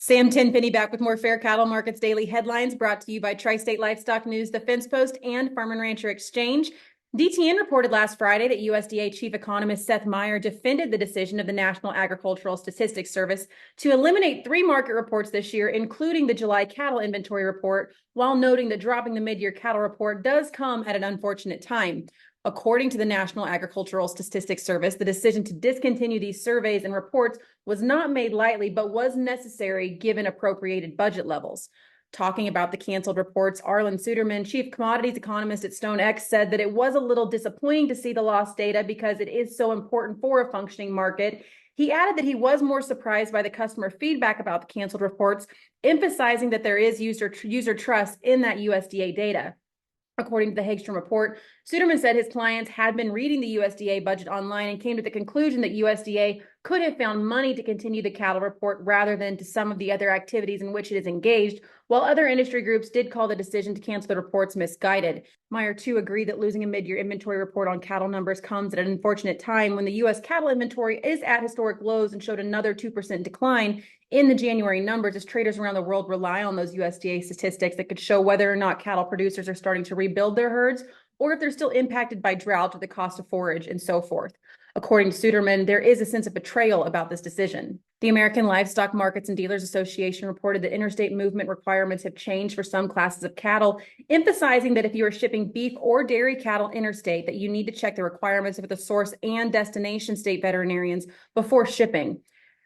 Sam Tenpenny back with more Fair Cattle Markets Daily headlines brought to you by Tri-State Livestock News, the Fence Post, and Farm and Rancher Exchange. DTN reported last Friday that USDA Chief Economist Seth Meyer defended the decision of the National Agricultural Statistics Service to eliminate 3 market reports this year, including the July cattle inventory report, while noting that dropping the mid-year cattle report does come at an unfortunate time. According to the National Agricultural Statistics Service, the decision to discontinue these surveys and reports was not made lightly, but was necessary given appropriated budget levels. Talking about the canceled reports, Arlen Suderman, chief commodities economist at StoneX, said that it was a little disappointing to see the lost data because it is so important for a functioning market. He added that he was more surprised by the customer feedback about the canceled reports, emphasizing that there is user trust in that USDA data. According to the Hagstrom report, Suderman said his clients had been reading the USDA budget online and came to the conclusion that USDA could have found money to continue the cattle report rather than to some of the other activities in which it is engaged, while other industry groups did call the decision to cancel the reports misguided. Meyer, too, agreed that losing a mid-year inventory report on cattle numbers comes at an unfortunate time when the U.S. cattle inventory is at historic lows and showed another 2% decline in the January numbers as traders around the world rely on those USDA statistics that could show whether or not cattle producers are starting to rebuild their herds or if they're still impacted by drought or the cost of forage and so forth. According to Suderman, there is a sense of betrayal about this decision. The American Livestock Markets and Dealers Association reported that interstate movement requirements have changed for some classes of cattle, emphasizing that if you are shipping beef or dairy cattle interstate, that you need to check the requirements of the source and destination state veterinarians before shipping.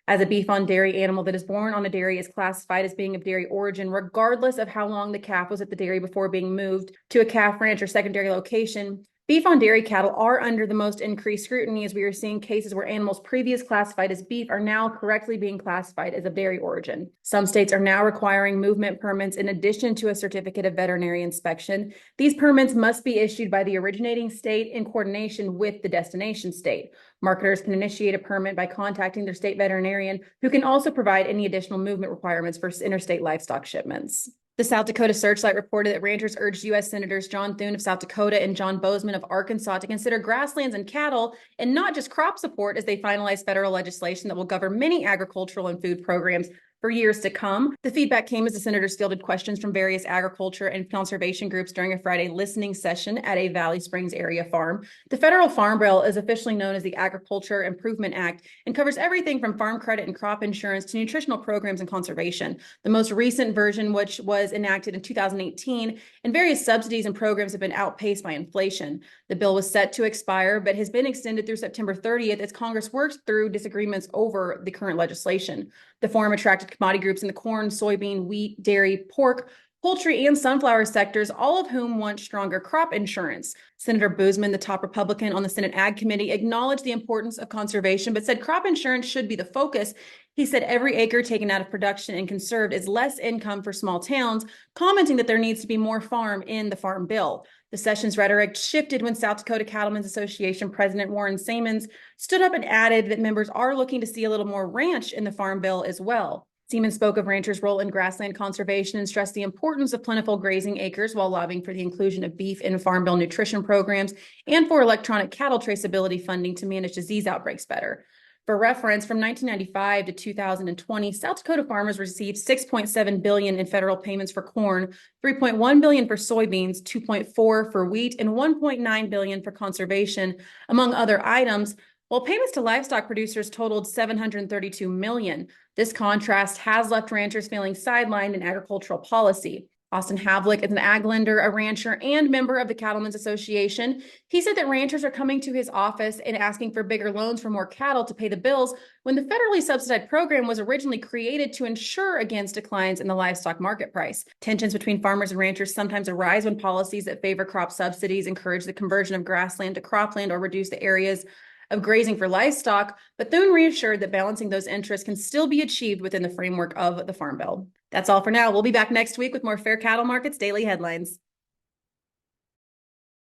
As a beef on dairy animal that is born on a dairy is classified as being of dairy origin, regardless of how long the calf was at the dairy before being moved to a calf ranch or secondary location. Beef on dairy cattle are under the most increased scrutiny as we are seeing cases where animals previously classified as beef are now correctly being classified as of dairy origin. Some states are now requiring movement permits in addition to a certificate of veterinary inspection. These permits must be issued by the originating state in coordination with the destination state. Marketers can initiate a permit by contacting their state veterinarian, who can also provide any additional movement requirements for interstate livestock shipments. The South Dakota Searchlight reported that ranchers urged U.S. Senators John Thune of South Dakota and John Bozeman of Arkansas to consider grasslands and cattle and not just crop support as they finalize federal legislation that will govern many agricultural and food programs for years to come. The feedback came as the senators fielded questions from various agriculture and conservation groups during a Friday listening session at a Valley Springs area farm. The federal farm bill is officially known as the Agriculture Improvement Act and covers everything from farm credit and crop insurance to nutritional programs and conservation. The most recent version, which was enacted in 2018, and various subsidies and programs have been outpaced by inflation. The bill was set to expire, but has been extended through September 30th as Congress works through disagreements over the current legislation. The forum attracted commodity groups in the corn, soybean, wheat, dairy, pork, poultry, and sunflower sectors, all of whom want stronger crop insurance. Senator Boozman, the top Republican on the Senate Ag Committee, acknowledged the importance of conservation, but said crop insurance should be the focus. He said every acre taken out of production and conserved is less income for small towns, commenting that there needs to be more farm in the farm bill. The session's rhetoric shifted when South Dakota Cattlemen's Association President Warren Samans stood up and added that members are looking to see a little more ranch in the farm bill as well. Seaman spoke of ranchers' role in grassland conservation and stressed the importance of plentiful grazing acres while lobbying for the inclusion of beef in farm bill nutrition programs and for electronic cattle traceability funding to manage disease outbreaks better. For reference, from 1995 to 2020, South Dakota farmers received $6.7 billion in federal payments for corn, $3.1 billion for soybeans, $2.4 for wheat, and $1.9 billion for conservation, among other items, while payments to livestock producers totaled $732 million. This contrast has left ranchers feeling sidelined in agricultural policy. Austin Havlick is an ag lender, a rancher, and member of the Cattlemen's Association. He said that ranchers are coming to his office and asking for bigger loans for more cattle to pay the bills when the federally subsidized program was originally created to insure against declines in the livestock market price. Tensions between farmers and ranchers sometimes arise when policies that favor crop subsidies encourage the conversion of grassland to cropland or reduce the areas of grazing for livestock, but Thune reassured that balancing those interests can still be achieved within the framework of the Farm Bill. That's all for now. We'll be back next week with more Fair Cattle Markets Daily headlines.